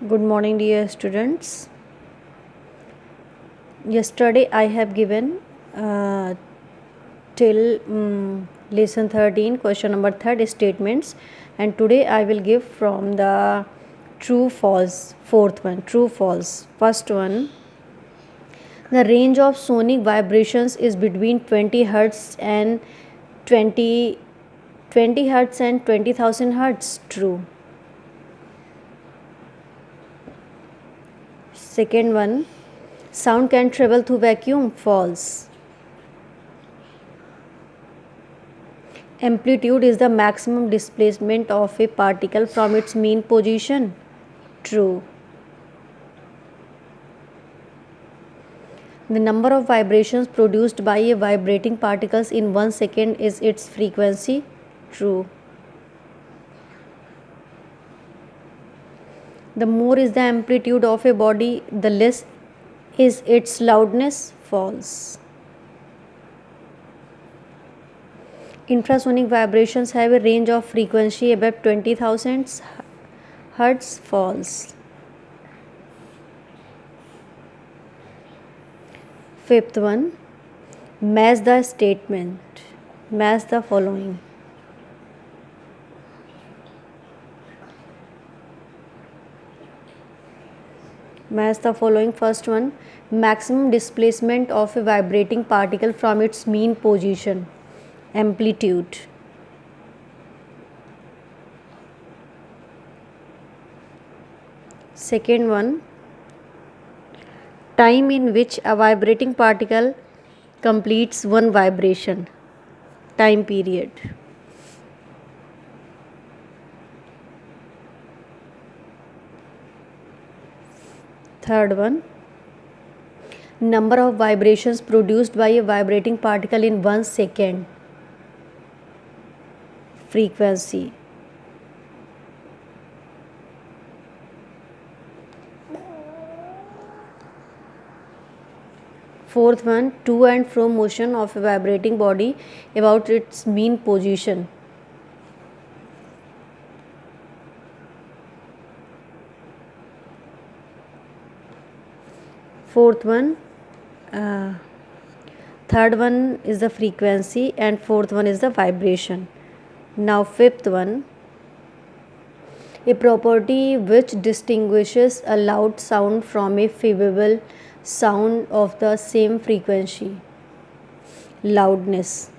Good morning, dear students. Yesterday I have given till lesson 13, question number 3 statements, and today I will give from the true false, fourth one, true false. First one, the range of sonic vibrations is between 20 hertz and 20 hertz and 20,000 hertz. True. Second one, sound can travel through vacuum. False. Amplitude is the maximum displacement of a particle from its mean position. True. The number of vibrations produced by a vibrating particles in 1 second is its frequency. True. The more is the amplitude of a body, the less is its loudness. False. Infrasonic vibrations have a range of frequency above 20,000 hertz. False. Fifth one, match the statement. Match the following. Match the following. First one, maximum displacement of a vibrating particle from its mean position. Amplitude. Second one, time in which a vibrating particle completes one vibration. Time period. Third one, number of vibrations produced by a vibrating particle in 1 second. Frequency. Fourth one, to and fro motion of a vibrating body about its mean position. Fourth one, third one is the frequency and fourth one is the vibration. Now fifth one, a property which distinguishes a loud sound from a feeble sound of the same frequency. Loudness.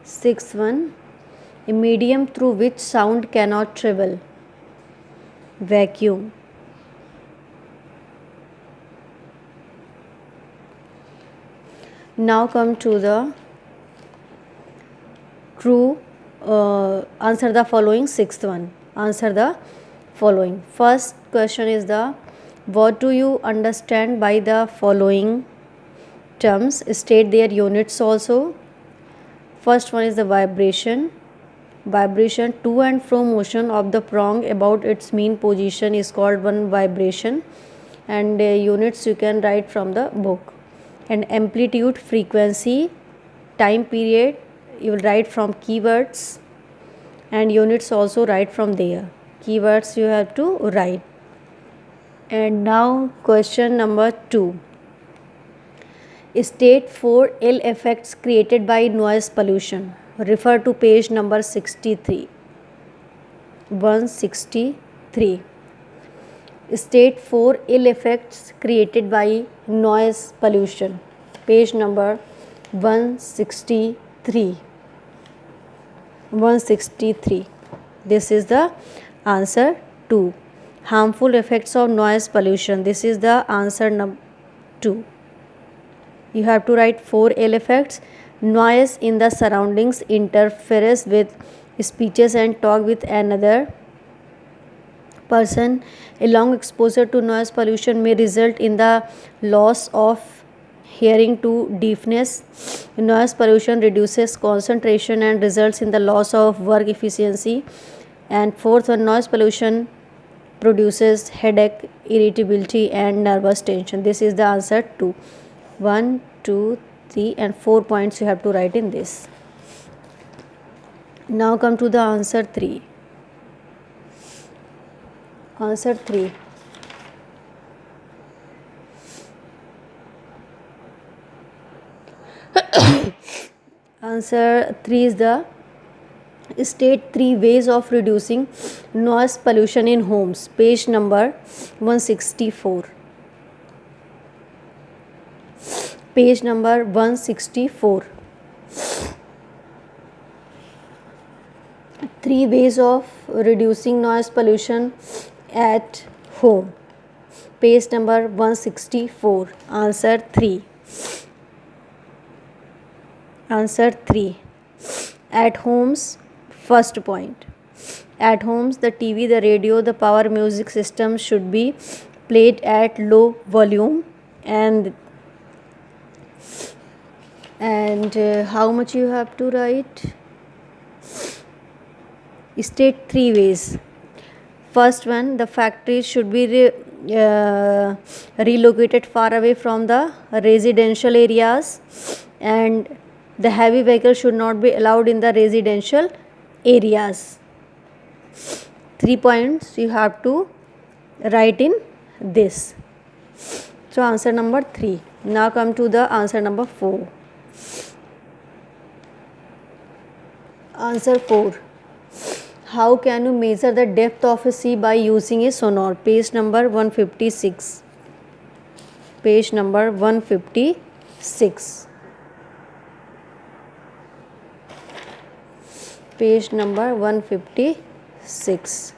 Sixth one, a medium through which sound cannot travel. Vacuum. Now come to the true. Answer the following. Sixth one, answer the following. First question is what do you understand by the following terms? State their units also. First one is the vibration. Vibration, to and fro motion of the prong about its mean position is called one vibration, and units you can write from the book. And amplitude, frequency, time period you will write from keywords, and units also write from there. Keywords you have to write. And now question number 2. State 4 ill effects created by noise pollution. Refer to page number 63. 163. State 4 ill effects created by noise pollution. Page number 163. 163. This is the answer 2. Harmful effects of noise pollution. This is the answer number 2. You have to write 4 ill effects. Noise in the surroundings interferes with speeches and talk with another person. A long exposure to noise pollution may result in the loss of hearing to deafness. Noise pollution reduces concentration and results in the loss of work efficiency. And fourth one, noise pollution produces headache, irritability and nervous tension. This is the answer 2. 1, 2, 3 and 4 points you have to write in this. Now come to the answer 3. Answer 3. Answer 3 is the state 3 ways of reducing noise pollution in homes. Page number 164. Page number 164. 3 ways of reducing noise pollution at home. Page number 164. Answer 3. Answer 3. At homes, first point. At homes, the TV, the radio, the power music system should be played at low volume. And how much you have to write? State 3 ways. First one, the factories should be relocated far away from the residential areas, and the heavy vehicles should not be allowed in the residential areas. 3 points you have to write in this. So answer number 3. Now come to the answer number 4. Answer 4. How can you measure the depth of a sea by using a sonar? Page number 156. Page number 156. Page number 156.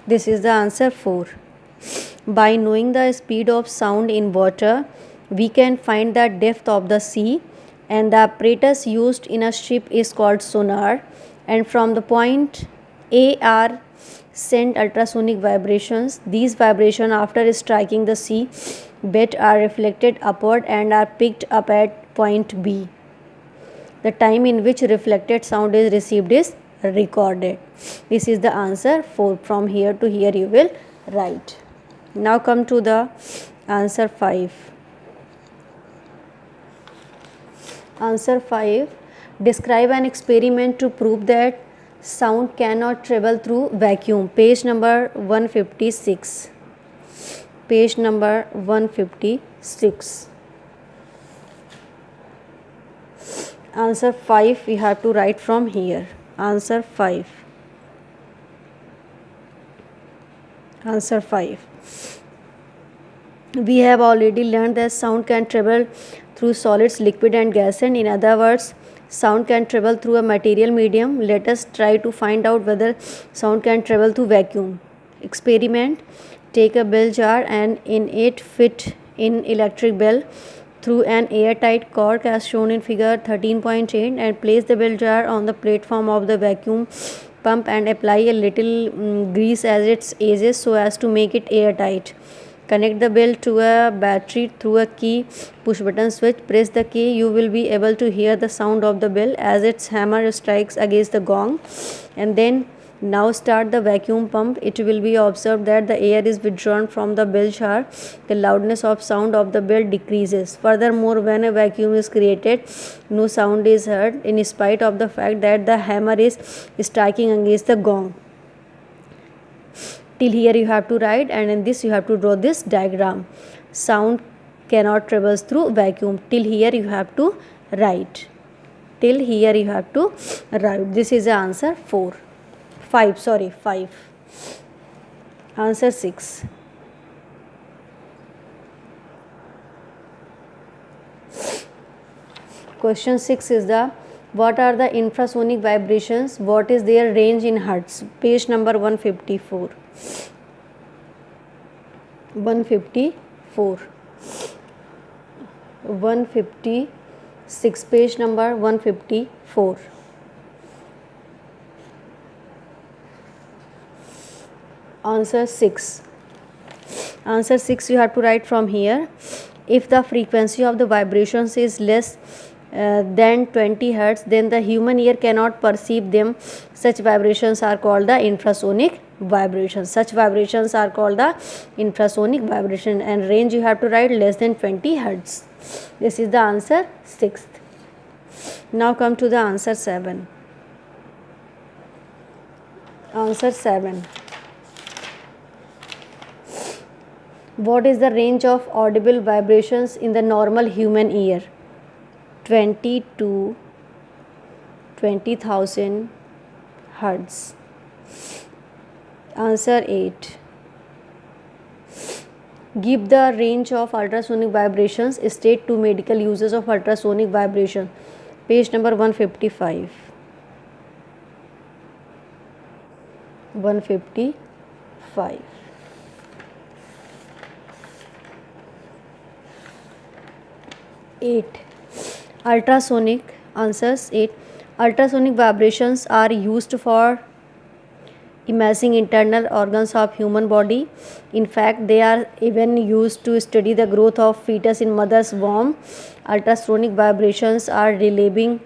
This is the answer 4. By knowing the speed of sound in water, we can find the depth of the sea, and the apparatus used in a ship is called sonar, and from the point A are sent ultrasonic vibrations. These vibrations, after striking the sea bed, are reflected upward and are picked up at point B. The time in which reflected sound is received is recorded. This is the answer 4. From here to here you will write. Now come to the answer 5. Answer 5. Describe an experiment to prove that sound cannot travel through vacuum. Page number 156. Page number 156. Answer 5 we have to write from here. Answer 5. Answer 5. We have already learned that sound can travel through solids, liquid and gas, and in other words, sound can travel through a material medium. Let us try to find out whether sound can travel through vacuum. Experiment. Take a bell jar and in it fit in electric bell through an airtight cork as shown in figure 13.8, and place the bell jar on the platform of the vacuum pump and apply a little grease at its edges so as to make it airtight. Connect the bell to a battery through a key push button switch. Press the key. You will be able to hear the sound of the bell as its hammer strikes against the gong. And then now start the vacuum pump. It will be observed that the air is withdrawn from the bell jar. The loudness of sound of the bell decreases. Furthermore, when a vacuum is created, no sound is heard in spite of the fact that the hammer is striking against the gong. Till here you have to write, and in this you have to draw this diagram. Sound cannot travel through vacuum. Till here you have to write. Till here you have to write. This is the answer 4. 5. Sorry, 5. Answer 6. Question 6 is the what are the infrasonic vibrations? What is their range in hertz? Page number 154. 154. 156. Page number 154. Answer 6. Answer 6 you have to write from here. If the frequency of the vibrations is less than 20 hertz, then the human ear cannot perceive them. Such vibrations are called the infrasonic vibrations. Such vibrations are called the infrasonic vibration, and range you have to write less than 20 hertz. This is the answer 6th. Now come to the answer 7. Answer 7. What is the range of audible vibrations in the normal human ear? 20 to 20,000 hertz. Answer 8. Give the range of ultrasonic vibrations. State two medical uses of ultrasonic vibration. Page number 155. 155. 8. Ultrasonic. Answers 8. Ultrasonic vibrations are used for imaging internal organs of human body. In fact, they are even used to study the growth of fetus in mother's womb. Ultrasonic vibrations are relieving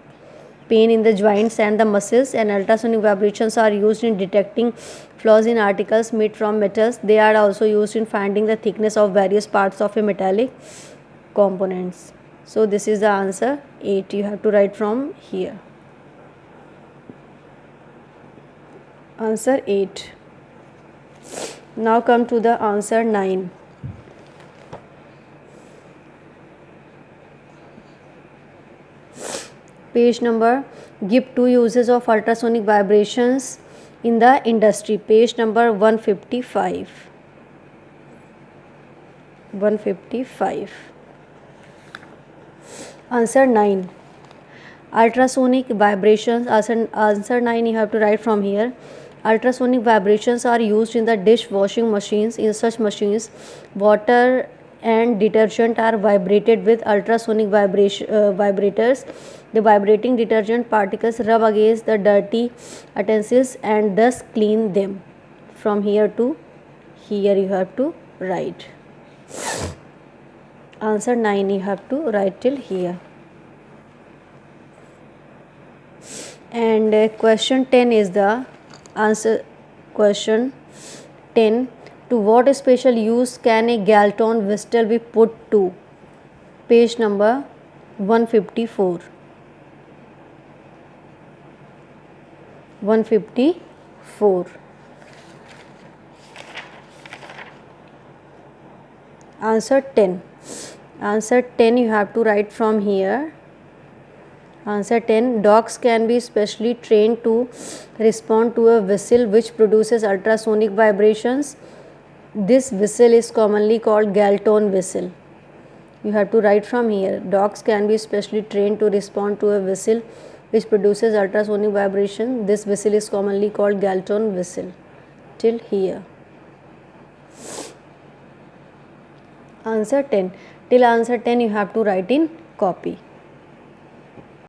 pain in the joints and the muscles, and ultrasonic vibrations are used in detecting flaws in articles made from metals. They are also used in finding the thickness of various parts of a metallic components. So this is the answer 8. You have to write from here. Answer 8. Now come to the answer 9. Page number. Give two uses of ultrasonic vibrations in the industry. Page number 155. 155. Answer 9. Ultrasonic vibrations. Answer 9 you have to write from here. Ultrasonic vibrations are used in the dishwashing machines. In such machines, water and detergent are vibrated with ultrasonic vibrators. The vibrating detergent particles rub against the dirty utensils and thus clean them. From here to here you have to write. Answer 9 you have to write till here. And question 10 is the answer. Question 10. To what special use can a Galton whistle be put to? Page number 154. 154. Answer 10. Answer 10 you have to write from here. Answer 10. Dogs can be specially trained to respond to a whistle which produces ultrasonic vibrations. This whistle is commonly called Galton whistle. You have to write from here. Dogs can be specially trained to respond to a whistle which produces ultrasonic vibration. This whistle is commonly called Galton whistle. Till here. Answer 10. Till answer 10 you have to write in copy.